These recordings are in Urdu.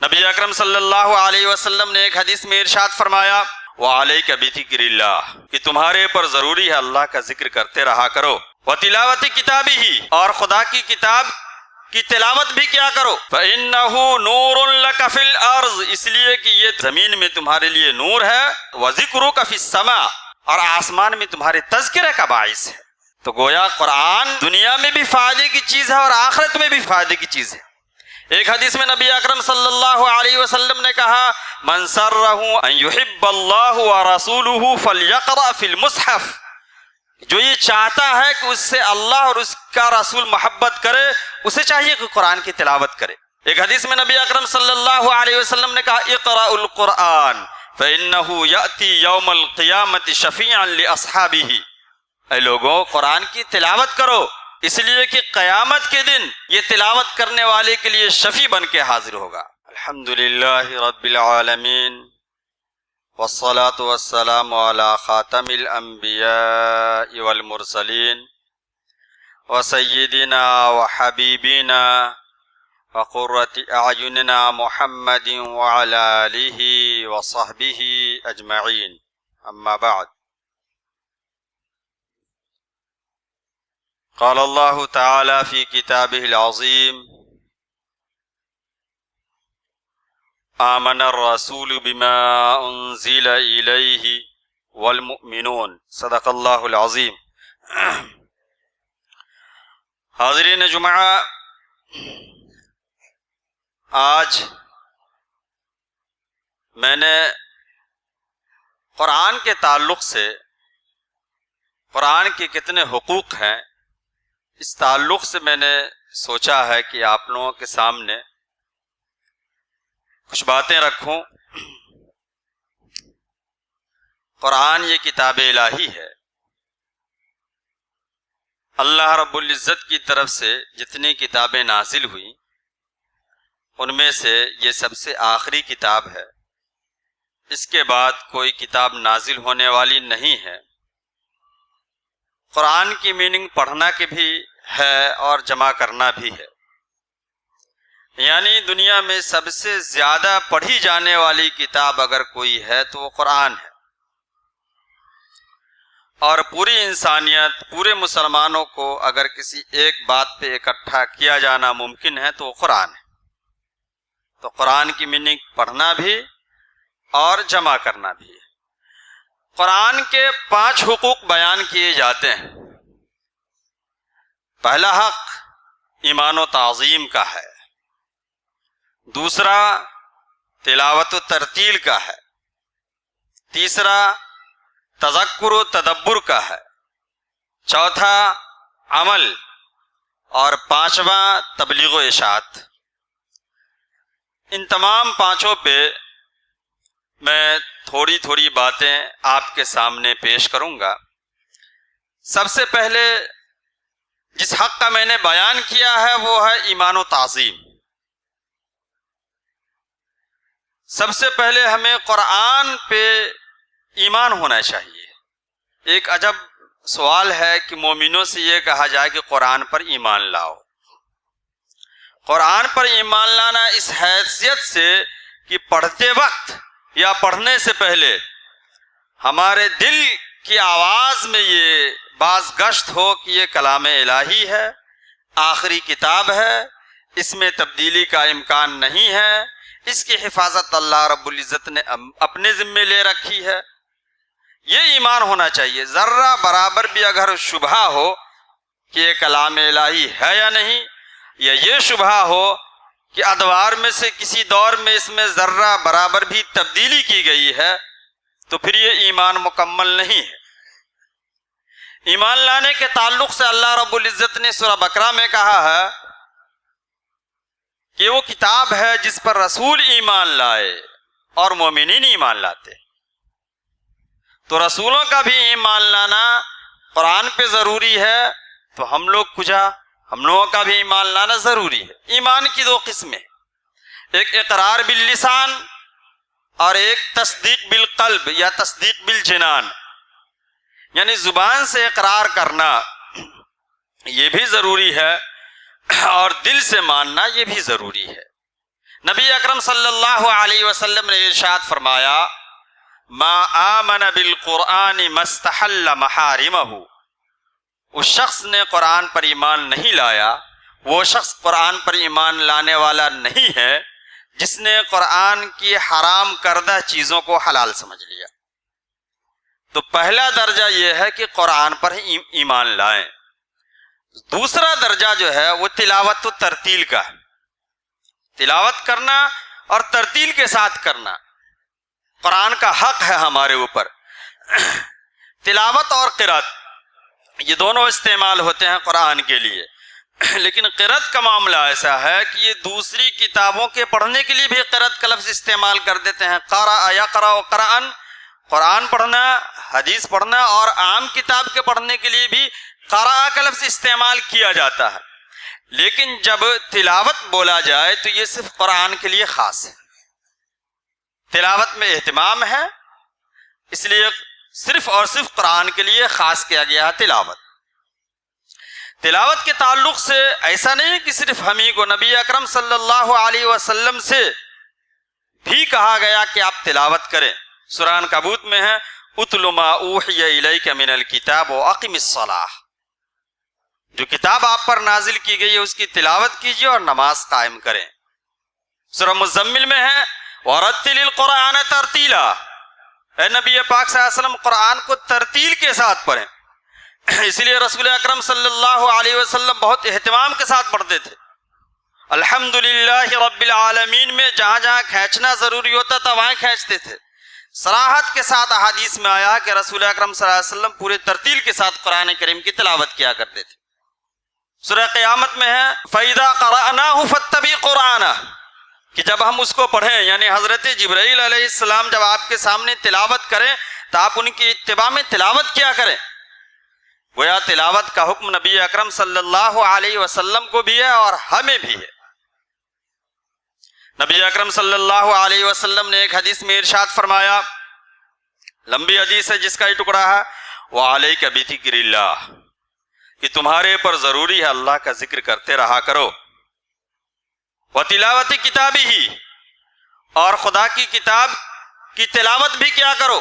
نبی اکرم صلی اللہ علیہ وسلم نے ایک حدیث میں ارشاد فرمایا وعلیک بذکر اللہ، کہ تمہارے پر ضروری ہے اللہ کا ذکر کرتے رہا کرو، وتلاوت کتابہ، اور خدا کی کتاب کی تلاوت بھی کیا کرو، فإنہ نور لک فی الارض، اس لیے کہ یہ زمین میں تمہارے لیے نور ہے، وذکرک فی السماء، اور آسمان میں تمہارے تذکرے کا باعث ہے۔ تو گویا قرآن دنیا میں بھی فائدے کی چیز ہے اور آخرت میں بھی فائدے کی چیز ہے۔ ایک حدیث میں نبی اکرم صلی اللہ علیہ وسلم نے کہا من سرہ ان یحب اللہ ورسولہ فلیقرأ فی المصحف، جو یہ چاہتا ہے کہ اس سے اللہ اور اس کا رسول محبت کرے، اسے چاہیے کہ قرآن کی تلاوت کرے۔ ایک حدیث میں نبی اکرم صلی اللہ علیہ وسلم نے کہا اقرأوا القرآن فإنہ یأتی یوم القیامة شفیعا لأصحابہ، اے لوگوں قرآن کی تلاوت کرو، اس لیے کہ قیامت کے دن یہ تلاوت کرنے والے کے لیے شفیع بن کے حاضر ہوگا۔ الحمدللہ رب العالمین، والصلاة والسلام علی خاتم الانبیاء والمرسلین، وسیدنا وحبیبنا وقرۃ اعیننا محمد وعلی آلہ وصحبہ اجمعین، اما بعد۔ قال اللہ تعالی فی کتابہ العظیم آمن الرسول بما انزل الیہ والمؤمنون، صدق اللہ العظیم۔ حاضرین جمعہ، آج میں نے قرآن کے تعلق سے قرآن کے کتنے حقوق ہیں، اس تعلق سے میں نے سوچا ہے کہ آپ لوگوں کے سامنے کچھ باتیں رکھوں۔ قرآن یہ کتاب الہی ہے، اللہ رب العزت کی طرف سے جتنی کتابیں نازل ہوئیں ان میں سے یہ سب سے آخری کتاب ہے، اس کے بعد کوئی کتاب نازل ہونے والی نہیں ہے۔ قرآن کی میننگ پڑھنا کی بھی ہے اور جمع کرنا بھی ہے، یعنی دنیا میں سب سے زیادہ پڑھی جانے والی کتاب اگر کوئی ہے تو وہ قرآن ہے، اور پوری انسانیت، پورے مسلمانوں کو اگر کسی ایک بات پہ اکٹھا کیا جانا ممکن ہے تو وہ قرآن ہے۔ تو قرآن کی میننگ پڑھنا بھی اور جمع کرنا بھی ہے۔ قرآن کے 5 حقوق بیان کیے جاتے ہیں۔ پہلا حق ایمان و تعظیم کا ہے، دوسرا تلاوت و ترتیل کا ہے، تیسرا تذکر و تدبر کا ہے، چوتھا عمل، اور 5واں تبلیغ و اشاعت۔ ان تمام 5 پہ میں تھوڑی تھوڑی باتیں آپ کے سامنے پیش کروں گا۔ سب سے پہلے جس حق کا میں نے بیان کیا ہے وہ ہے ایمان و تعظیم۔ سب سے پہلے ہمیں قرآن پہ ایمان ہونا چاہیے۔ ایک عجب سوال ہے کہ مومنوں سے یہ کہا جائے کہ قرآن پر ایمان لاؤ۔ قرآن پر ایمان لانا اس حیثیت سے کہ پڑھتے وقت یا پڑھنے سے پہلے ہمارے دل کی آواز میں یہ باز گشت ہو کہ یہ کلام الہی ہے، آخری کتاب ہے، اس میں تبدیلی کا امکان نہیں ہے، اس کی حفاظت اللہ رب العزت نے اپنے ذمے لے رکھی ہے۔ یہ ایمان ہونا چاہیے۔ ذرہ برابر بھی اگر شبہ ہو کہ یہ کلام الہی ہے یا نہیں، یا یہ شبہ ہو کہ ادوار میں سے کسی دور میں اس میں ذرہ برابر بھی تبدیلی کی گئی ہے، تو پھر یہ ایمان مکمل نہیں ہے۔ ایمان لانے کے تعلق سے اللہ رب العزت نے سورہ بقرہ میں کہا ہے کہ وہ کتاب ہے جس پر رسول ایمان لائے اور مومنین ایمان لاتے۔ تو رسولوں کا بھی ایمان لانا قرآن پہ ضروری ہے، تو ہم لوگوں کا بھی ایمان لانا ضروری ہے۔ ایمان کی 2 قسمیں، ایک اقرار باللسان اور ایک تصدیق بالقلب یا تصدیق بالجنان، یعنی زبان سے اقرار کرنا یہ بھی ضروری ہے اور دل سے ماننا یہ بھی ضروری ہے۔ نبی اکرم صلی اللہ علیہ وسلم نے ارشاد فرمایا ما آمن بالقرآن مستحل محارمہ، اس شخص نے قرآن پر ایمان نہیں لایا، وہ شخص قرآن پر ایمان لانے والا نہیں ہے جس نے قرآن کی حرام کردہ چیزوں کو حلال سمجھ لیا۔ تو پہلا درجہ یہ ہے کہ قرآن پر ایمان لائیں۔ دوسرا درجہ جو ہے وہ تلاوت و ترتیل کا ہے، تلاوت کرنا اور ترتیل کے ساتھ کرنا قرآن کا حق ہے ہمارے اوپر۔ تلاوت اور قرأت یہ دونوں استعمال ہوتے ہیں قرآن کے لیے، لیکن قرأت کا معاملہ ایسا ہے کہ یہ دوسری کتابوں کے پڑھنے کے لیے بھی قرأت کا لفظ استعمال کر دیتے ہیں۔ قرأ یقرأ قرآن، قرآن پڑھنا، حدیث پڑھنا، اور عام کتاب کے پڑھنے کے لیے بھی قرأ کا لفظ استعمال کیا جاتا ہے، لیکن جب تلاوت بولا جائے تو یہ صرف قرآن کے لیے خاص ہے۔ تلاوت میں اہتمام ہے، اس لیے صرف اور صرف قرآن کے لیے خاص کیا گیا ہے تلاوت۔ تلاوت کے تعلق سے ایسا نہیں کہ صرف ہم ہی کو، نبی اکرم صلی اللہ علیہ وسلم سے بھی کہا گیا کہ آپ تلاوت کریں۔ سورہ عنکبوت میں ہے اتل ما اوحی الیک من الکتاب واقم الصلاۃ، جو کتاب آپ پر نازل کی گئی ہے اس کی تلاوت کیجیے اور نماز قائم کریں۔ سورہ مزمل میں ہے وَرَتِّلِ الْقُرْآنَ تَرْتِيلًا، اے نبی پاک صلی اللہ علیہ وسلم قرآن کو ترتیل کے ساتھ پڑھیں۔ اس لیے رسول اکرم صلی اللہ علیہ وسلم بہت اہتمام کے ساتھ پڑھتے تھے۔ الحمدللہ رب العالمین میں جہاں جہاں کھینچنا ضروری ہوتا تھا وہاں کھینچتے تھے۔ صراحت کے ساتھ احادیث میں آیا کہ رسول اکرم صلی اللہ علیہ وسلم پورے ترتیل کے ساتھ قرآن کریم کی تلاوت کیا کرتے تھے۔ سورہ قیامت میں ہے فَإِذَا قَرَأْنَاهُ فَاتَّبِعْ قُرْآنَهُ، کہ جب ہم اس کو پڑھیں، یعنی حضرت جبرائیل علیہ السلام جب آپ کے سامنے تلاوت کریں تو آپ ان کی اتباع میں تلاوت کیا کریں۔ گویا تلاوت کا حکم نبی اکرم صلی اللہ علیہ وسلم کو بھی ہے اور ہمیں بھی ہے۔ نبی اکرم صلی اللہ علیہ وسلم نے ایک حدیث میں ارشاد فرمایا، لمبی حدیث ہے جس کا یہ ٹکڑا ہے وَعَلَيْكَ بِذِكْرِ اللَّهِ، کہ تمہارے پر ضروری ہے اللہ کا ذکر کرتے رہا کرو، وَتِلَاوَتِ كِتَابِهِ، اور خدا کی کتاب کی تلاوت بھی کیا کرو،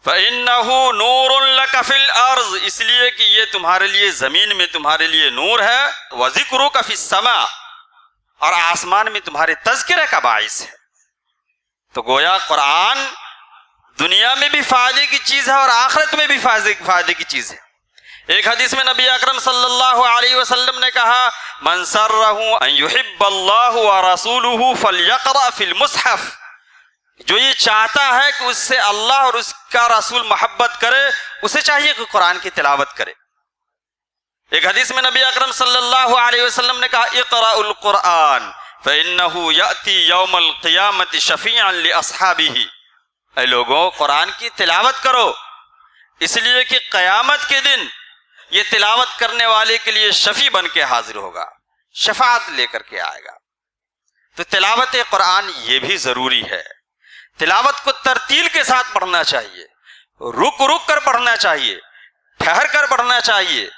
فَإِنَّهُ نُورٌ لَكَ فِي الْأَرْضِ، اس لیے کہ یہ تمہارے لیے زمین میں تمہارے لیے نور ہے، وَذِكْرُكَ فِي السَّمَاءِ، اور آسمان میں تمہارے تذکرے کا باعث ہے۔ تو گویا قرآن دنیا میں بھی فائدے کی چیز ہے اور آخرت میں بھی فائدے کی چیز ہے۔ ایک حدیث میں نبی اکرم صلی اللہ علیہ وسلم نے کہا من سرہ ان یحب اللہ ورسولہ فلیقرأ فی المصحف، جو یہ چاہتا ہے کہ اس سے اللہ اور اس کا رسول محبت کرے اسے چاہیے کہ قرآن کی تلاوت کرے۔ ایک حدیث میں نبی اکرم صلی اللہ علیہ وسلم نے کہا اقرأ القرآن فإنہ یأتی یوم القیامت شفیعا لأصحابہ، اے لوگوں قرآن کی تلاوت کرو، اس لیے کہ قیامت کے دن یہ تلاوت کرنے والے کے لیے شفیع بن کے حاضر ہوگا، شفاعت لے کر کے آئے گا۔ تو تلاوت قرآن یہ بھی ضروری ہے۔ تلاوت کو ترتیل کے ساتھ پڑھنا چاہیے، رک رک کر پڑھنا چاہیے، ٹھہر کر پڑھنا چاہیے،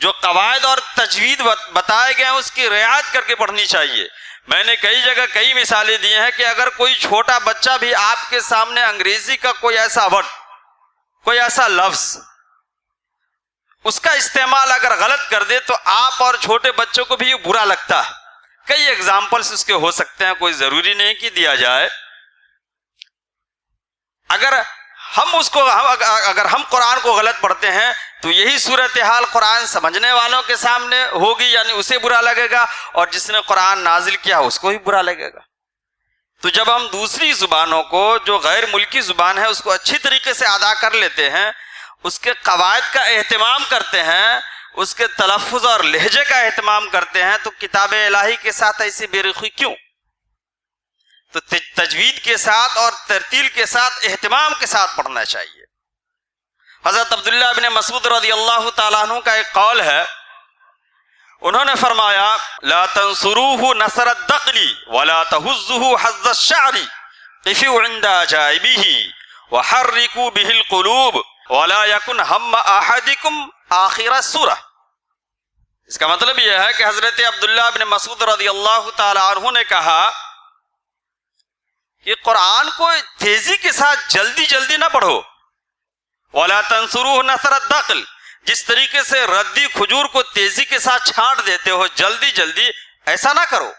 جو قواعد اور تجوید بتائے گئے ہیں اس کی رعایت کر کے پڑھنی چاہیے۔ میں نے کئی جگہ کئی مثالیں دی ہیں کہ اگر کوئی چھوٹا بچہ بھی آپ کے سامنے انگریزی کا کوئی ایسا ورڈ، کوئی ایسا لفظ، اس کا استعمال اگر غلط کر دے تو آپ اور چھوٹے بچوں کو بھی یہ برا لگتا ہے۔ کئی ایگزامپلس اس کے ہو سکتے ہیں، کوئی ضروری نہیں کہ دیا جائے۔ اگر ہم قرآن کو غلط پڑھتے ہیں تو یہی صورتحال قرآن سمجھنے والوں کے سامنے ہوگی، یعنی اسے برا لگے گا، اور جس نے قرآن نازل کیا اس کو ہی برا لگے گا۔ تو جب ہم دوسری زبانوں کو، جو غیر ملکی زبان ہے، اس کو اچھی طریقے سے ادا کر لیتے ہیں، اس کے قواعد کا اہتمام کرتے ہیں، اس کے تلفظ اور لہجے کا اہتمام کرتے ہیں، تو کتاب الہی کے ساتھ ایسی بے رخی کیوں؟ تو تجوید کے ساتھ اور ترتیل کے ساتھ اہتمام کے ساتھ پڑھنا چاہیے۔ حضرت عبداللہ بن مسعود رضی اللہ تعالیٰ عنہ کا ایک قول ہے، انہوں نے فرمایا لا تنصروه نصر الدقل ولا تهزه حظ الشعر قفوا عند عجائبه وحركوا به القلوب ولا يكن هم احدكم آخر السورة، اس کا مطلب یہ ہے کہ حضرت عبداللہ بن مسعود رضی اللہ تعالی عنہ نے کہا کہ قرآن کو تیزی کے ساتھ جلدی جلدی نہ پڑھو، وَلَا تَنْصُرُوهُ نَثْرَ الدَّقْلِ، جس طریقے سے ردی کھجور کو تیزی کے ساتھ چھانٹ دیتے ہو جلدی جلدی، ایسا نہ کرو،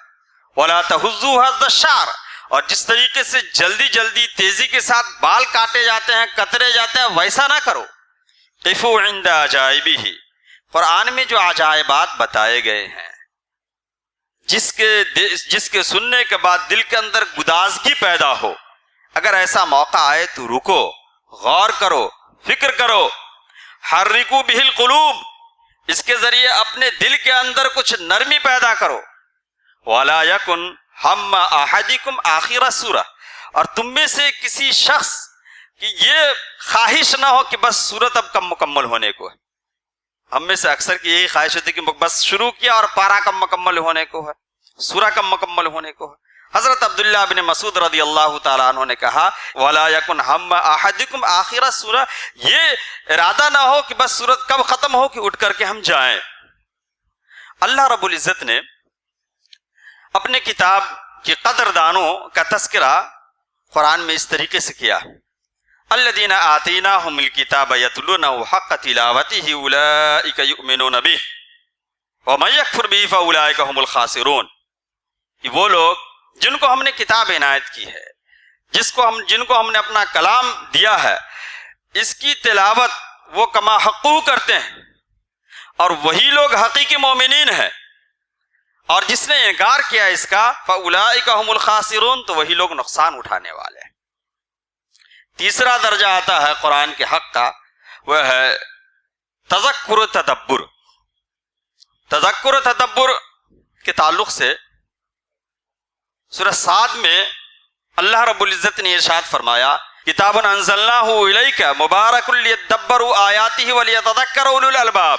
وَلَا تَهُزُّوهُ هَزَّ الشَّعْرِ، اور جس طریقے سے جلدی جلدی تیزی کے ساتھ بال کاٹے جاتے ہیں کترے جاتے ہیں ویسا نہ کرو۔ قِفُوا عِنْدَ عَجَائِبِهِ، قرآن میں جو عجائبات بتائے گئے ہیں، جس کے سننے کے بعد دل کے اندر گدازگی پیدا ہو، اگر ایسا موقع آئے تو رکو، غور کرو، فکر کرو۔ حرکوا بہ القلوب، اس کے ذریعے اپنے دل کے اندر کچھ نرمی پیدا کرو۔ ولا یکن ہم احدکم آخر سورہ، اور تم میں سے کسی شخص کی یہ خواہش نہ ہو کہ بس سورت اب کم مکمل ہونے کو ہے۔ ہم میں سے اکثر کی یہی خواہش ہوتی ہے کہ بس شروع کیا اور پارہ کم مکمل ہونے کو ہے، سورہ کم مکمل ہونے کو ہے۔ حضرت عبداللہ بن مسعود رضی اللہ تعالیٰ عنہ نے کہا وَلَا يَكُنْ هَمَّ أَحَدِكُمْ آخِرَ سورہ، یہ ارادہ نہ ہو کہ بس سورت کب ختم ہو کہ اٹھ کر کے ہم جائیں۔ اللہ رب العزت نے اپنے کتاب کی قدردانوں کا تذکرہ قرآن میں اس طریقے سے کیا، الذین آتیناہم الکتاب یتلونہ حق تلاوتہ اولئک یؤمنون بہ ومن یکفر بہ فاولئک هم الخاسرون، کہ وہ لوگ جن کو ہم نے کتاب عنایت کی ہے، جن کو ہم نے اپنا کلام دیا ہے، اس کی تلاوت وہ کما حقہ کرتے ہیں، اور وہی لوگ حقیقی مومنین ہیں، اور جس نے انکار کیا اس کا فاولئک هم الخاسرون، تو وہی لوگ نقصان اٹھانے والے ہیں۔ تیسرا درجہ آتا ہے قرآن کے حق کا، وہ ہے تذکر و تدبر۔ تذکر و تدبر کے تعلق سے سورہ صاد میں اللہ رب العزت نے ارشاد فرمایا کتاب انزلناہ الیک مبارک لیدبروا آیاتہ ولیتذکر اولو الالباب،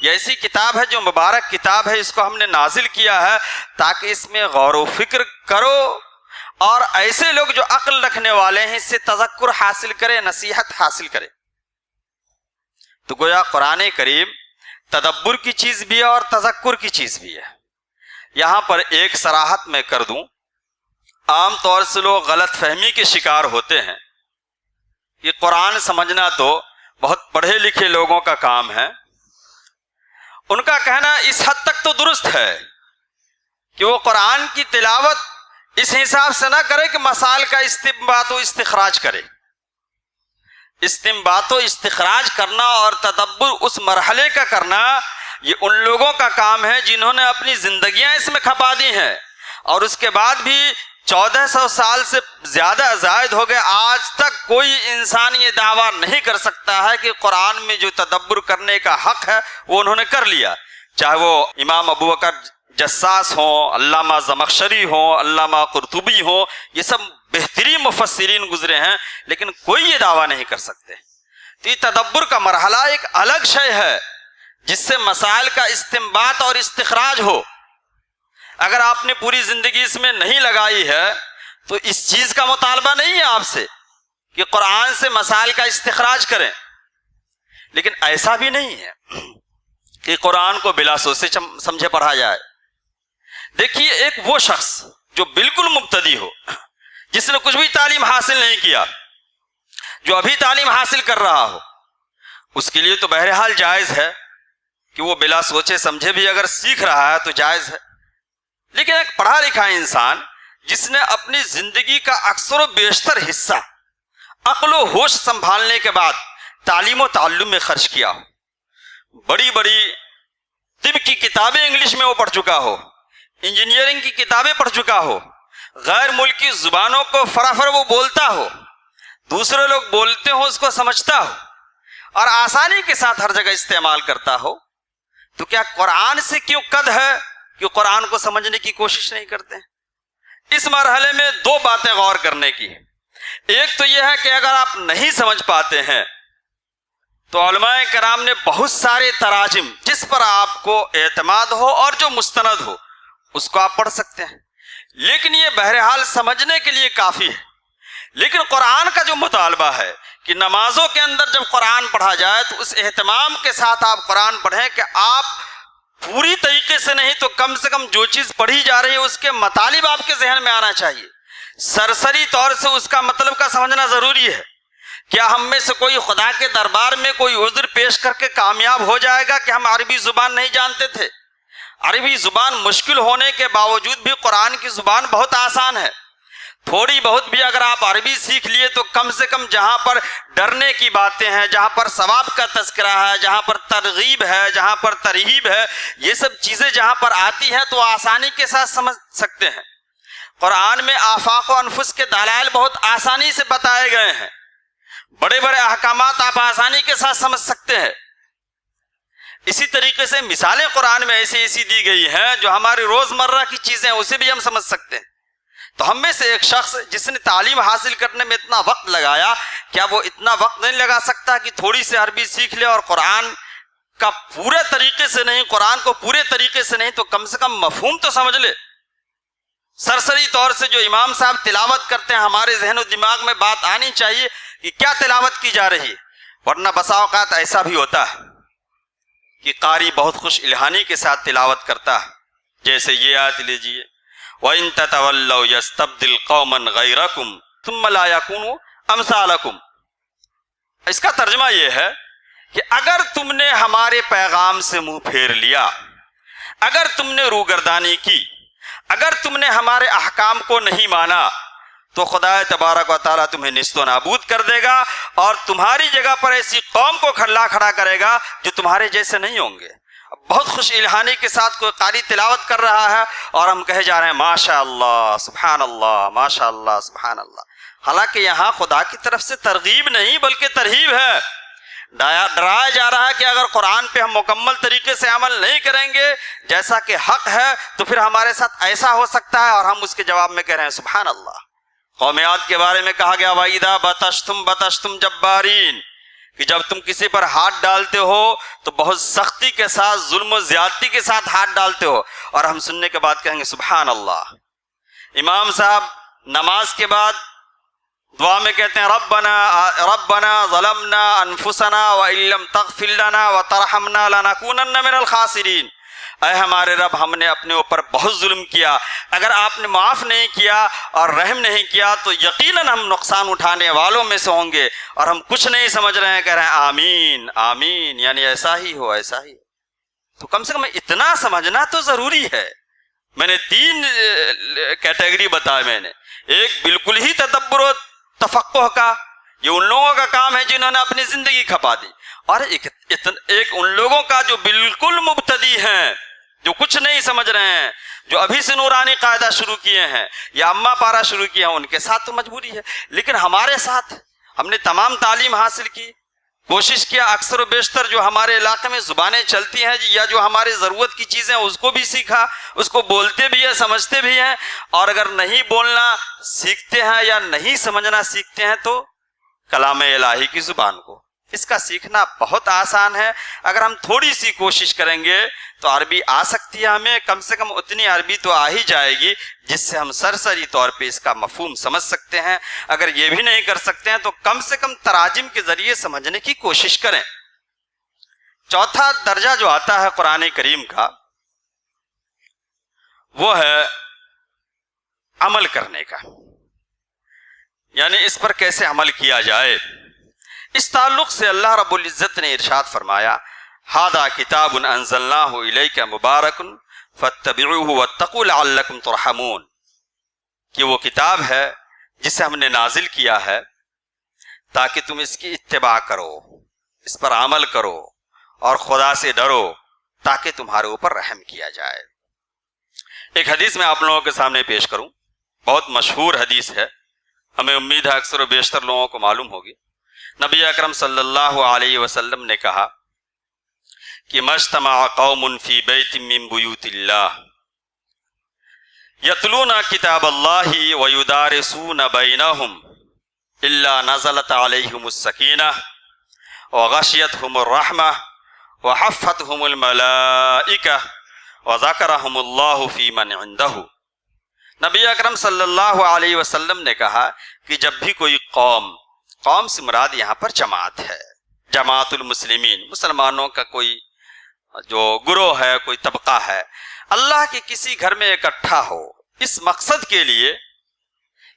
یہ ایسی کتاب ہے جو مبارک کتاب ہے، اس کو ہم نے نازل کیا ہے تاکہ اس میں غور و فکر کرو اور ایسے لوگ جو عقل رکھنے والے ہیں اس سے تذکر حاصل کرے، نصیحت حاصل کرے۔ تو گویا قرآن کریم تدبر کی چیز بھی ہے اور تذکر کی چیز بھی ہے۔ یہاں پر ایک صراحت میں کر دوں، عام طور سے لوگ غلط فہمی کے شکار ہوتے ہیں کہ قرآن سمجھنا تو بہت پڑھے لکھے لوگوں کا کام ہے۔ ان کا کہنا اس حد تک تو درست ہے کہ وہ قرآن کی تلاوت اس حساب سے نہ کرے کہ مسائل کا استنباط و استخراج کرے۔ استنباط و استخراج کرنا اور تدبر اس مرحلے کا کرنا یہ ان لوگوں کا کام ہے جنہوں نے اپنی زندگیاں اس میں کھپا دی ہیں، اور اس کے بعد بھی 1400 سال سے زیادہ زائد ہو گئے، آج تک کوئی انسان یہ دعویٰ نہیں کر سکتا ہے کہ قرآن میں جو تدبر کرنے کا حق ہے وہ انہوں نے کر لیا، چاہے وہ امام ابو بکر جساس ہوں، علامہ زمخشری ہوں، علامہ قرطبی ہوں، یہ سب بہترین مفسرین گزرے ہیں، لیکن کوئی یہ دعویٰ نہیں کر سکتے۔ تو یہ تدبر کا مرحلہ ایک الگ شے ہے جس سے مسائل کا استنباط اور استخراج ہو۔ اگر آپ نے پوری زندگی اس میں نہیں لگائی ہے تو اس چیز کا مطالبہ نہیں ہے آپ سے کہ قرآن سے مسائل کا استخراج کریں، لیکن ایسا بھی نہیں ہے کہ قرآن کو بلا سوچے سمجھے پڑھا جائے۔ دیکھیے، ایک وہ شخص جو بالکل مبتدی ہو، جس نے کچھ بھی تعلیم حاصل نہیں کیا، جو ابھی تعلیم حاصل کر رہا ہو، اس کے لیے تو بہرحال جائز ہے کہ وہ بلا سوچے سمجھے بھی اگر سیکھ رہا ہے تو جائز ہے۔ لیکن ایک پڑھا لکھا انسان جس نے اپنی زندگی کا اکثر و بیشتر حصہ عقل و ہوش سنبھالنے کے بعد تعلیم و تعلم میں خرچ کیا ہو، بڑی بڑی طب کی کتابیں انگلش میں وہ پڑھ چکا ہو، انجینئرنگ کی کتابیں پڑھ چکا ہو، غیر ملکی زبانوں کو فرافر وہ بولتا ہو، دوسرے لوگ بولتے ہو اس کو سمجھتا ہو اور آسانی کے ساتھ ہر جگہ استعمال کرتا ہو، تو کیا قرآن سے کیوں قد ہے کہ قرآن کو سمجھنے کی کوشش نہیں کرتے؟ اس مرحلے میں دو باتیں غور کرنے کی ہے۔ ایک تو یہ ہے کہ اگر آپ نہیں سمجھ پاتے ہیں تو علماء کرام نے بہت سارے تراجم جس پر آپ کو اعتماد ہو اور جو مستند ہو اس کو آپ پڑھ سکتے ہیں، لیکن یہ بہرحال سمجھنے کے لیے کافی ہے۔ لیکن قرآن کا جو مطالبہ ہے کہ نمازوں کے اندر جب قرآن پڑھا جائے تو اس اہتمام کے ساتھ آپ قرآن پڑھیں کہ آپ پوری طریقے سے نہیں تو کم سے کم جو چیز پڑھی جا رہی ہے اس کے مطالب آپ کے ذہن میں آنا چاہیے. سرسری طور سے اس کا مطلب کا سمجھنا ضروری ہے. کیا ہم میں سے کوئی خدا کے دربار میں کوئی عذر پیش کر کے کامیاب ہو جائے گا کہ ہم عربی زبان نہیں جانتے تھے؟ عربی زبان مشکل ہونے کے باوجود بھی قرآن کی زبان بہت آسان ہے. تھوڑی بہت بھی اگر آپ عربی سیکھ لیے تو کم سے کم جہاں پر ڈرنے کی باتیں ہیں، جہاں پر ثواب کا تذکرہ ہے، جہاں پر ترغیب ہے، جہاں پر ترہیب ہے، یہ سب چیزیں جہاں پر آتی ہیں تو آسانی کے ساتھ سمجھ سکتے ہیں. قرآن میں آفاق و انفس کے دلائل بہت آسانی سے بتائے گئے ہیں. بڑے بڑے احکامات آپ آسانی کے ساتھ سمجھ سکتے ہیں. اسی طریقے سے مثالیں قرآن میں ایسی دی گئی ہیں جو ہماری روزمرہ کی چیزیں اسے بھی ہم سمجھ سکتے ہیں. تو ہم میں سے ایک شخص جس نے تعلیم حاصل کرنے میں اتنا وقت لگایا، کیا وہ اتنا وقت نہیں لگا سکتا کہ تھوڑی سی عربی سیکھ لے اور قرآن کا پورے طریقے سے نہیں، قرآن کو پورے طریقے سے نہیں تو کم سے کم مفہوم تو سمجھ لے؟ سرسری طور سے جو امام صاحب تلاوت کرتے ہیں ہمارے ذہن و دماغ میں بات آنی چاہیے کہ کیا تلاوت کی جا رہی ہے. ورنہ بسا اوقات ایسا بھی ہوتا ہے کہ قاری بہت خوش الہانی کے ساتھ تلاوت کرتا ہے، جیسے یہ آیت لیجیے، وَإِن تَتَوَلَّوْا يَسْتَبْدِلْ قَوْمًا غَيْرَكُمْ ثُمَّ لَا يَكُونُوا أَمْثَالَكُمْ. اس کا ترجمہ یہ ہے کہ اگر تم نے ہمارے پیغام سے منہ پھیر لیا، اگر تم نے روگردانی کی، اگر تم نے ہمارے احکام کو نہیں مانا تو خدا تبارک و تعالیٰ تمہیں نیست و نابود کر دے گا اور تمہاری جگہ پر ایسی قوم کو کھڑا کرے گا جو تمہارے جیسے نہیں ہوں گے. بہت خوش الہانی کے ساتھ کوئی قاری تلاوت کر رہا ہے اور ہم کہے جا رہے ہیں ماشاء اللہ سبحان اللہ ماشاء اللہ سبحان اللہ، حالانکہ یہاں خدا کی طرف سے ترغیب نہیں بلکہ ترہیب ہے. ڈرایا جا رہا ہے کہ اگر قرآن پہ ہم مکمل طریقے سے عمل نہیں کریں گے جیسا کہ حق ہے تو پھر ہمارے ساتھ ایسا ہو سکتا ہے، اور ہم اس کے جواب میں کہہ رہے ہیں سبحان اللہ. قوم عاد کے بارے میں کہا گیا وَإِذَا بَطَشْتُمْ بَطَشْتُمْ جَبَّارِينَ، کہ جب تم کسی پر ہاتھ ڈالتے ہو تو بہت سختی کے ساتھ، ظلم و زیادتی کے ساتھ ہاتھ ڈالتے ہو. اور ہم سننے کے بعد کہیں گے سبحان اللہ. امام صاحب نماز کے بعد دعا میں کہتے ہیں ربنا ظلمنا انفسنا وان لم تغفر لنا وترحمنا لنكونن من الخاسرین. اے ہمارے رب، ہم نے اپنے اوپر بہت ظلم کیا، اگر آپ نے معاف نہیں کیا اور رحم نہیں کیا تو یقیناً ہم نقصان اٹھانے والوں میں سے ہوں گے. اور ہم کچھ نہیں سمجھ رہے ہیں، کہہ رہے ہیں آمین آمین، یعنی ایسا ہی ہو ایسا ہی. تو کم سے کم اتنا سمجھنا تو ضروری ہے. میں نے 3 کیٹیگری بتایا. میں نے ایک بالکل ہی تدبر و تفقہ کا، یہ ان لوگوں کا کام ہے جنہوں نے اپنی زندگی کھپا دی، اور ایک ان لوگوں کا جو بالکل مبتدی ہیں، جو کچھ نہیں سمجھ رہے ہیں، جو ابھی سے نورانی قاعدہ شروع کیے ہیں یا اما پارا شروع کیا ہیں، ان کے ساتھ تو مجبوری ہے. لیکن ہمارے ساتھ ہم نے تمام تعلیم حاصل کی، کوشش کیا اکثر و بیشتر جو ہمارے علاقے میں زبانیں چلتی ہیں یا جو ہماری ضرورت کی چیزیں اس کو بھی سیکھا، اس کو بولتے بھی ہیں، سمجھتے بھی ہیں. اور اگر نہیں بولنا سیکھتے ہیں یا نہیں سمجھنا سیکھتے ہیں تو کلام الہی کی زبان کو، اس کا سیکھنا بہت آسان ہے. اگر ہم تھوڑی سی کوشش کریں گے تو عربی آ سکتی ہے. ہمیں کم سے کم اتنی عربی تو آ ہی جائے گی جس سے ہم سرسری طور پہ اس کا مفہوم سمجھ سکتے ہیں. اگر یہ بھی نہیں کر سکتے ہیں تو کم سے کم تراجم کے ذریعے سمجھنے کی کوشش کریں. چوتھا درجہ جو آتا ہے قرآن کریم کا وہ ہے عمل کرنے کا، یعنی اس پر کیسے عمل کیا جائے. اس تعلق سے اللہ رب العزت نے ارشاد فرمایا ھذا کتاب انزلناہ الیک مبارک فاتبعوہ واتقوا لعلکم ترحمون، کہ وہ کتاب ہے جسے ہم نے نازل کیا ہے تاکہ تم اس کی اتباع کرو، اس پر عمل کرو اور خدا سے ڈرو تاکہ تمہارے اوپر رحم کیا جائے. ایک حدیث میں آپ لوگوں کے سامنے پیش کروں، بہت مشہور حدیث ہے، ہمیں امید ہے اکثر و بیشتر لوگوں کو معلوم ہوگی. نبی اکرم صلی اللہ علیہ وسلم نے کہا کہ مجتمع قوم فی بیت من بیوت اللہ یتلون کتاب اللہ ویدارسون بینہم الا نزلت علیہم السکینہ وغشیتہم الرحمہ وحفتہم الملائکہ وذکرہم اللہ فی من عندہ. نبی اکرم صلی اللہ علیہ وسلم نے کہا کہ جب بھی کوئی قوم سے مراد یہاں پر جماعت ہے، جماعت المسلمین، مسلمانوں کا کوئی جو گروہ ہے، کوئی طبقہ ہے، اللہ کے کسی گھر میں اکٹھا ہو اس مقصد کے لیے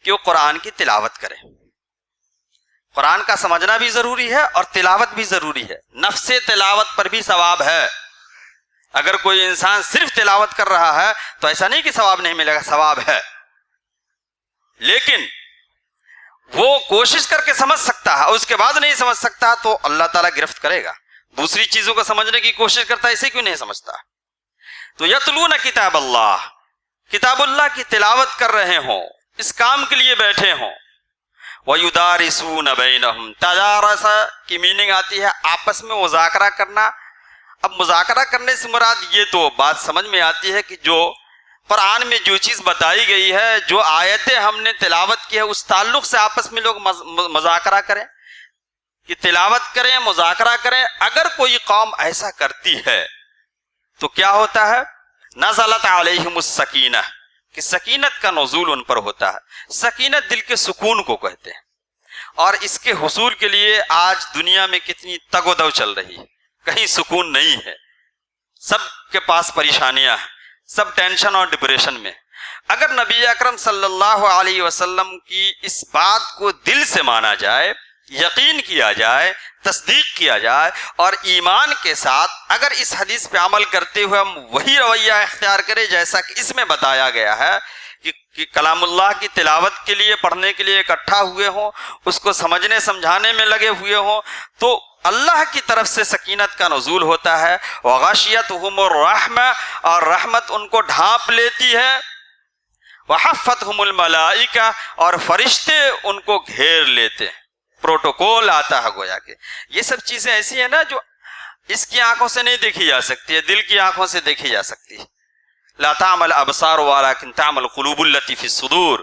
کہ وہ قرآن کی تلاوت کرے. قرآن کا سمجھنا بھی ضروری ہے اور تلاوت بھی ضروری ہے. نفس تلاوت پر بھی ثواب ہے. اگر کوئی انسان صرف تلاوت کر رہا ہے تو ایسا نہیں کہ ثواب نہیں ملے گا، ثواب ہے، لیکن وہ کوشش کر کے سمجھ سکتا ہے اور اس کے بعد نہیں سمجھ سکتا تو اللہ تعالیٰ گرفت کرے گا. دوسری چیزوں کو سمجھنے کی کوشش کرتا ہے، اسے کیوں نہیں سمجھتا؟ تو یتلون کتاب اللہ، کتاب اللہ کی تلاوت کر رہے ہوں، اس کام کے لیے بیٹھے ہوں. وَيُدَارِسُونَ بَيْنَهُمْ، تدارس کی میننگ آتی ہے آپس میں مذاکرہ کرنا. اب مذاکرہ کرنے سے مراد یہ تو بات سمجھ میں آتی ہے کہ جو قرآن میں جو چیز بتائی گئی ہے، جو آیتیں ہم نے تلاوت کی ہے، اس تعلق سے آپس میں لوگ مذاکرہ کریں، کہ تلاوت کریں، مذاکرہ کریں. اگر کوئی قوم ایسا کرتی ہے تو کیا ہوتا ہے؟ نزلت علیہم السکینہ، کہ سکینت کا نزول ان پر ہوتا ہے. سکینت دل کے سکون کو کہتے ہیں، اور اس کے حصول کے لیے آج دنیا میں کتنی تگ و دو چل رہی ہے، کہیں سکون نہیں ہے، سب کے پاس پریشانیاں ہیں، سب ٹینشن اور ڈپریشن میں. اگر نبی اکرم صلی اللہ علیہ وسلم کی اس بات کو دل سے مانا جائے، یقین کیا جائے، تصدیق کیا جائے، اور ایمان کے ساتھ اگر اس حدیث پہ عمل کرتے ہوئے ہم وہی رویہ اختیار کریں جیسا کہ اس میں بتایا گیا ہے کہ کلام اللہ کی تلاوت کے لیے، پڑھنے کے لیے اکٹھا ہوئے ہوں، اس کو سمجھنے سمجھانے میں لگے ہوئے ہوں، تو اللہ کی طرف سے سکینت کا نزول ہوتا ہے. وغشیتہم الرحمہ، اور رحمت ان کو ڈھانپ لیتی ہے. وحفتہم الملائکہ، اور فرشتے ان کو گھیر لیتے ہیں. پروٹوکول آتا ہے گویا کہ یہ سب چیزیں ایسی ہیں نا جو اس کی آنکھوں سے نہیں دیکھی جا سکتی ہے، دل کی آنکھوں سے دیکھی جا سکتی ہے. لا تعمل ابصار ولکن تعمل قلوب التی فی الصدور.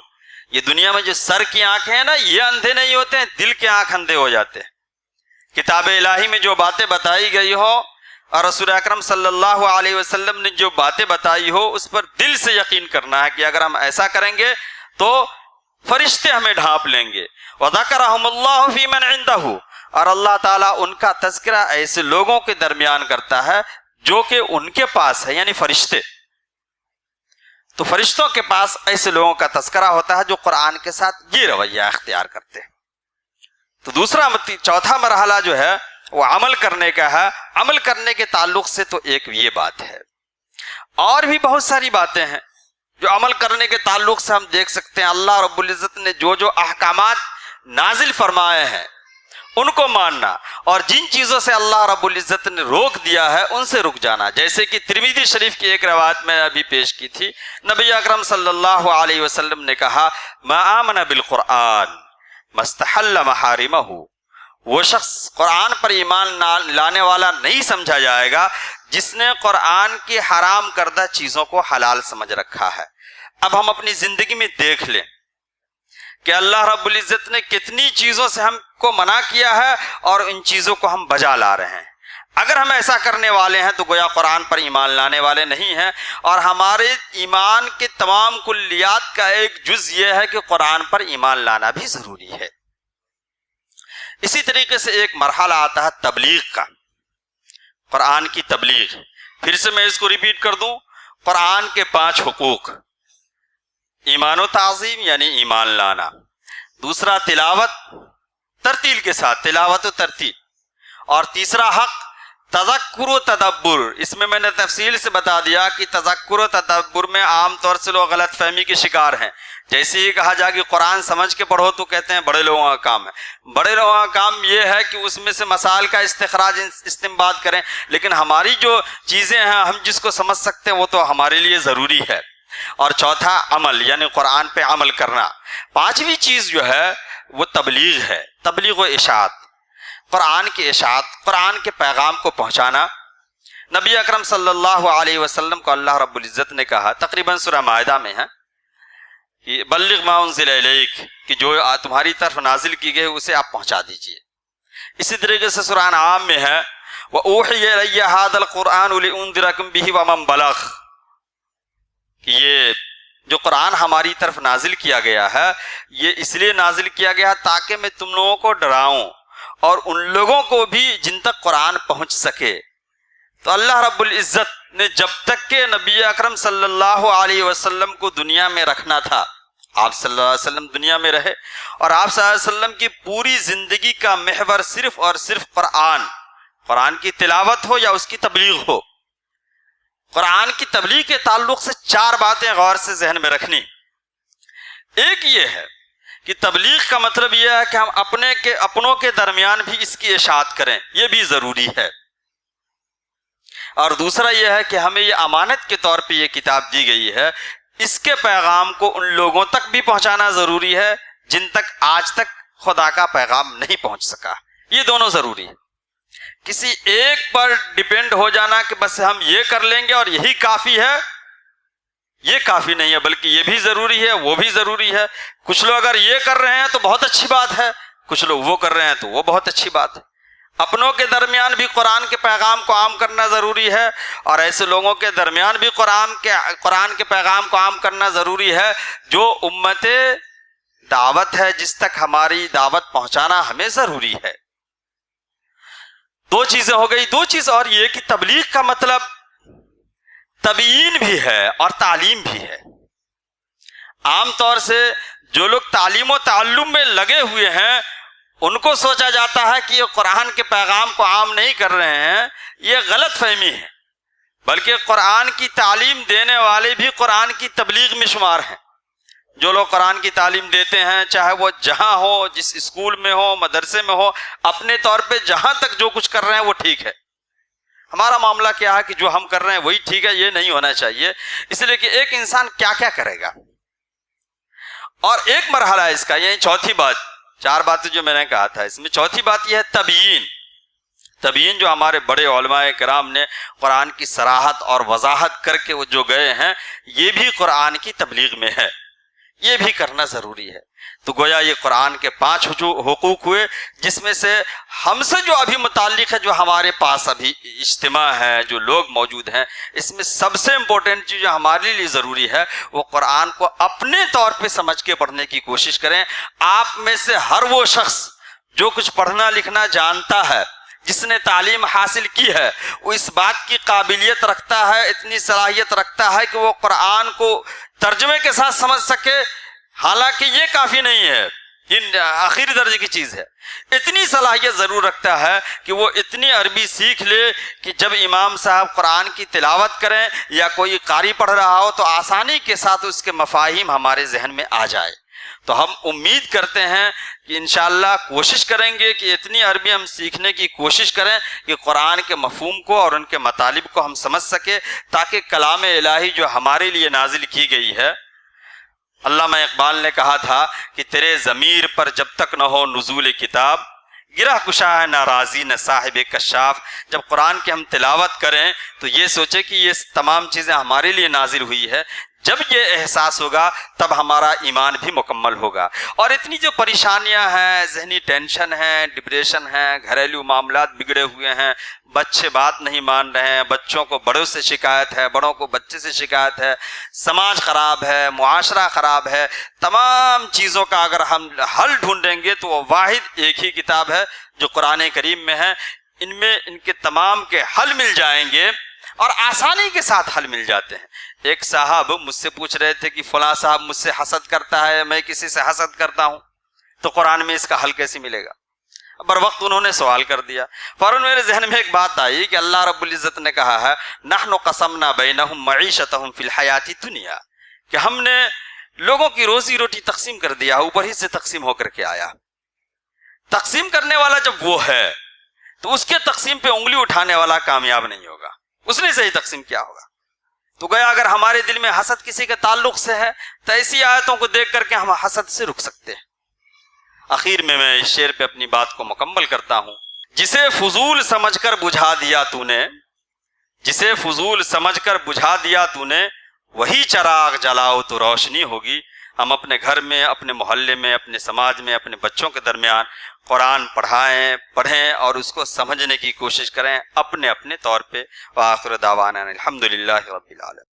یہ دنیا میں جو سر کی آنکھیں ہیں نا، یہ اندھے نہیں ہوتے ہیں، دل کے آنکھ اندھے ہو جاتے ہیں. کتاب الہی میں جو باتیں بتائی گئی ہو اور رسول اکرم صلی اللہ علیہ وسلم نے جو باتیں بتائی ہو، اس پر دل سے یقین کرنا ہے کہ اگر ہم ایسا کریں گے تو فرشتے ہمیں ڈھانپ لیں گے. وَذَكَرَهُمُ اللَّهُ فِي مَنْ عِنْدَهُ، اور اللہ تعالیٰ ان کا تذکرہ ایسے لوگوں کے درمیان کرتا ہے جو کہ ان کے پاس ہے، یعنی فرشتے. تو فرشتوں کے پاس ایسے لوگوں کا تذکرہ ہوتا ہے جو قرآن کے ساتھ یہ رویہ اختیار کرتے ہیں. تو چوتھا مرحلہ جو ہے وہ عمل کرنے کا ہے. عمل کرنے کے تعلق سے تو ایک یہ بات ہے، اور بھی بہت ساری باتیں ہیں جو عمل کرنے کے تعلق سے ہم دیکھ سکتے ہیں. اللہ رب العزت نے جو احکامات نازل فرمائے ہیں ان کو ماننا، اور جن چیزوں سے اللہ رب العزت نے روک دیا ہے ان سے رک جانا. جیسے کہ ترمذی شریف کی ایک روایت میں ابھی پیش کی تھی، نبی اکرم صلی اللہ علیہ وسلم نے کہا ما آمن بالقرآن مستحل محارمہ، وہ شخص قرآن پر ایمان لانے والا نہیں سمجھا جائے گا جس نے قرآن کی حرام کردہ چیزوں کو حلال سمجھ رکھا ہے. اب ہم اپنی زندگی میں دیکھ لیں کہ اللہ رب العزت نے کتنی چیزوں سے ہم کو منع کیا ہے اور ان چیزوں کو ہم بجا لا رہے ہیں. اگر ہم ایسا کرنے والے ہیں تو گویا قرآن پر ایمان لانے والے نہیں ہیں، اور ہمارے ایمان کے تمام کلیات کا ایک جز یہ ہے کہ قرآن پر ایمان لانا بھی ضروری ہے. اسی طریقے سے ایک مرحلہ آتا ہے تبلیغ کا، قرآن کی تبلیغ. پھر سے میں اس کو ریپیٹ کر دوں، قرآن کے 5 حقوق: ایمان و تعظیم یعنی ایمان لانا، دوسرا تلاوت ترتیل کے ساتھ، تلاوت و ترتیل، اور تیسرا حق تذکر و تدبر. اس میں نے تفصیل سے بتا دیا کہ تذکر و تدبر میں عام طور سے لوگ غلط فہمی کے شکار ہیں. جیسے ہی کہا جائے کہ قرآن سمجھ کے پڑھو تو کہتے ہیں بڑے لوگوں کا کام ہے. بڑے لوگوں کا کام یہ ہے کہ اس میں سے مسائل کا استخراج استنباط کریں، لیکن ہماری جو چیزیں ہیں ہم جس کو سمجھ سکتے ہیں وہ تو ہمارے لیے ضروری ہے. اور چوتھا عمل، یعنی قرآن پہ عمل کرنا. 5ویں چیز جو ہے وہ تبلیغ ہے، تبلیغ و اشاعت، قرآن کی اشاعت، قرآن کے پیغام کو پہنچانا. نبی اکرم صلی اللہ علیہ وسلم کو اللہ رب العزت نے کہا، تقریباً سورہ مائدہ میں ہے کہ بلغ ما انزل الیک، کہ جو تمہاری طرف نازل کی گئی اسے آپ پہنچا دیجئے. اسی طریقے سے سورہ انعام میں ہے وَأُوحِيَ إِلَيَّ هَذَا الْقُرْآنُ لِأُنذِرَكُم بِهِ وَمَن بَلَغَ، کہ یہ جو قرآن ہماری طرف نازل کیا گیا ہے یہ اس لیے نازل کیا گیا تاکہ میں تم لوگوں کو ڈراؤں اور ان لوگوں کو بھی جن تک قرآن پہنچ سکے. تو اللہ رب العزت نے جب تک کہ نبی اکرم صلی اللہ علیہ وسلم کو دنیا میں رکھنا تھا، آپ صلی اللہ علیہ وسلم دنیا میں رہے، اور آپ صلی اللہ علیہ وسلم کی پوری زندگی کا محور صرف اور صرف قرآن کی تلاوت ہو یا اس کی تبلیغ ہو۔ قرآن کی تبلیغ کے تعلق سے 4 باتیں غور سے ذہن میں رکھنی۔ ایک یہ ہے کہ تبلیغ کا مطلب یہ ہے کہ ہم اپنوں کے درمیان بھی اس کی اشاعت کریں، یہ بھی ضروری ہے۔ اور دوسرا یہ ہے کہ ہمیں یہ امانت کے طور پہ یہ کتاب دی گئی ہے، اس کے پیغام کو ان لوگوں تک بھی پہنچانا ضروری ہے جن تک آج تک خدا کا پیغام نہیں پہنچ سکا۔ یہ دونوں ضروری ہے۔ کسی ایک پر ڈیپینڈ ہو جانا کہ بس ہم یہ کر لیں گے اور یہی کافی ہے، یہ کافی نہیں ہے، بلکہ یہ بھی ضروری ہے، وہ بھی ضروری ہے۔ کچھ لوگ اگر یہ کر رہے ہیں تو بہت اچھی بات ہے، کچھ لوگ وہ کر رہے ہیں تو وہ بہت اچھی بات ہے۔ اپنوں کے درمیان بھی قرآن کے پیغام کو عام کرنا ضروری ہے، اور ایسے لوگوں کے درمیان بھی قرآن کے پیغام کو عام کرنا ضروری ہے جو امت دعوت ہے، جس تک ہماری دعوت پہنچانا ہمیں ضروری ہے۔ 2 چیزیں ہو گئی۔ 2 چیز اور یہ کہ تبلیغ کا مطلب تبیین بھی ہے اور تعلیم بھی ہے۔ عام طور سے جو لوگ تعلیم و تعلم میں لگے ہوئے ہیں ان کو سوچا جاتا ہے کہ یہ قرآن کے پیغام کو عام نہیں کر رہے ہیں، یہ غلط فہمی ہے، بلکہ قرآن کی تعلیم دینے والے بھی قرآن کی تبلیغ میں شمار ہیں۔ جو لوگ قرآن کی تعلیم دیتے ہیں، چاہے وہ جہاں ہو، جس اسکول میں ہو، مدرسے میں ہو، اپنے طور پہ جہاں تک جو کچھ کر رہے ہیں وہ ٹھیک ہے۔ ہمارا معاملہ کیا ہے کہ جو ہم کر رہے ہیں وہی ٹھیک ہے، یہ نہیں ہونا چاہیے۔ اس لیے کہ ایک انسان کیا کیا کرے گا، اور ایک مرحلہ ہے اس کا، یعنی چوتھی بات، 4 باتیں جو میں نے کہا تھا، اس میں چوتھی بات یہ ہے تبیین جو ہمارے بڑے علماء کرام نے قرآن کی صراحت اور وضاحت کر کے وہ جو گئے ہیں، یہ بھی قرآن کی تبلیغ میں ہے، یہ بھی کرنا ضروری ہے۔ تو گویا یہ قرآن کے 5 حقوق ہوئے، جس میں سے ہم سے جو ابھی متعلق ہے، جو ہمارے پاس ابھی اجتماع ہے، جو لوگ موجود ہیں، اس میں سب سے امپورٹنٹ چیز جو ہمارے لیے ضروری ہے وہ قرآن کو اپنے طور پہ سمجھ کے پڑھنے کی کوشش کریں۔ آپ میں سے ہر وہ شخص جو کچھ پڑھنا لکھنا جانتا ہے، جس نے تعلیم حاصل کی ہے، وہ اس بات کی قابلیت رکھتا ہے، اتنی صلاحیت رکھتا ہے کہ وہ قرآن کو ترجمے کے ساتھ سمجھ سکے، حالانکہ یہ کافی نہیں ہے، یہ آخری درجے کی چیز ہے۔ اتنی صلاحیت ضرور رکھتا ہے کہ وہ اتنی عربی سیکھ لے کہ جب امام صاحب قرآن کی تلاوت کریں یا کوئی قاری پڑھ رہا ہو تو آسانی کے ساتھ اس کے مفاہیم ہمارے ذہن میں آ جائے۔ تو ہم امید کرتے ہیں کہ انشاءاللہ کوشش کریں گے کہ اتنی عربی ہم سیکھنے کی کوشش کریں کہ قرآن کے مفہوم کو اور ان کے مطالب کو ہم سمجھ سکیں، تاکہ کلام الہی جو ہمارے لیے نازل کی گئی ہے، علامہ اقبال نے کہا تھا کہ تیرے ضمیر پر جب تک نہ ہو نزول کتاب، گرہ کشا ہے نہ راضی نہ صاحب کشاف۔ جب قرآن کی ہم تلاوت کریں تو یہ سوچے کہ یہ تمام چیزیں ہمارے لیے نازل ہوئی ہے۔ جب یہ احساس ہوگا تب ہمارا ایمان بھی مکمل ہوگا۔ اور اتنی جو پریشانیاں ہیں، ذہنی ٹینشن ہے، ڈپریشن ہے، گھریلو معاملات بگڑے ہوئے ہیں، بچے بات نہیں مان رہے ہیں، بچوں کو بڑوں سے شکایت ہے، بڑوں کو بچے سے شکایت ہے، سماج خراب ہے، معاشرہ خراب ہے، تمام چیزوں کا اگر ہم حل ڈھونڈیں گے تو وہ واحد ایک ہی کتاب ہے جو قرآن کریم میں ہے۔ ان میں ان کے تمام کے حل مل جائیں گے اور آسانی کے ساتھ حل مل جاتے ہیں۔ ایک صاحب مجھ سے پوچھ رہے تھے کہ فلاں صاحب مجھ سے حسد کرتا ہے، میں کسی سے حسد کرتا ہوں، تو قرآن میں اس کا حل کیسے ملے گا؟ بر وقت انہوں نے سوال کر دیا۔ فوراً میرے ذہن میں ایک بات آئی کہ اللہ رب العزت نے کہا ہے نحن قسمنا بینہم معیشتہم فی الحیات الدنیا، کہ ہم نے لوگوں کی روزی روٹی تقسیم کر دیا، اوپر ہی سے تقسیم ہو کر کے آیا۔ تقسیم کرنے والا جب وہ ہے تو اس کے تقسیم پہ انگلی اٹھانے والا کامیاب نہیں ہوگا، اس نے صحیح تقسیم کیا ہوگا۔ تو گیا اگر ہمارے دل میں حسد کسی کے تعلق سے ہے تو ایسی آیتوں کو دیکھ کر کے ہم حسد سے رک سکتے ہیں۔ اخیر میں اس شعر پہ اپنی بات کو مکمل کرتا ہوں۔ جسے فضول سمجھ کر بجھا دیا تو نے، جسے فضول سمجھ کر بجھا دیا تو نے، وہی چراغ جلاؤ تو روشنی ہوگی۔ ہم اپنے گھر میں، اپنے محلے میں، اپنے سماج میں، اپنے بچوں کے درمیان قرآن پڑھیں اور اس کو سمجھنے کی کوشش کریں اپنے اپنے طور پہ۔ وآخر دعوانا الحمدللہ رب العالمین۔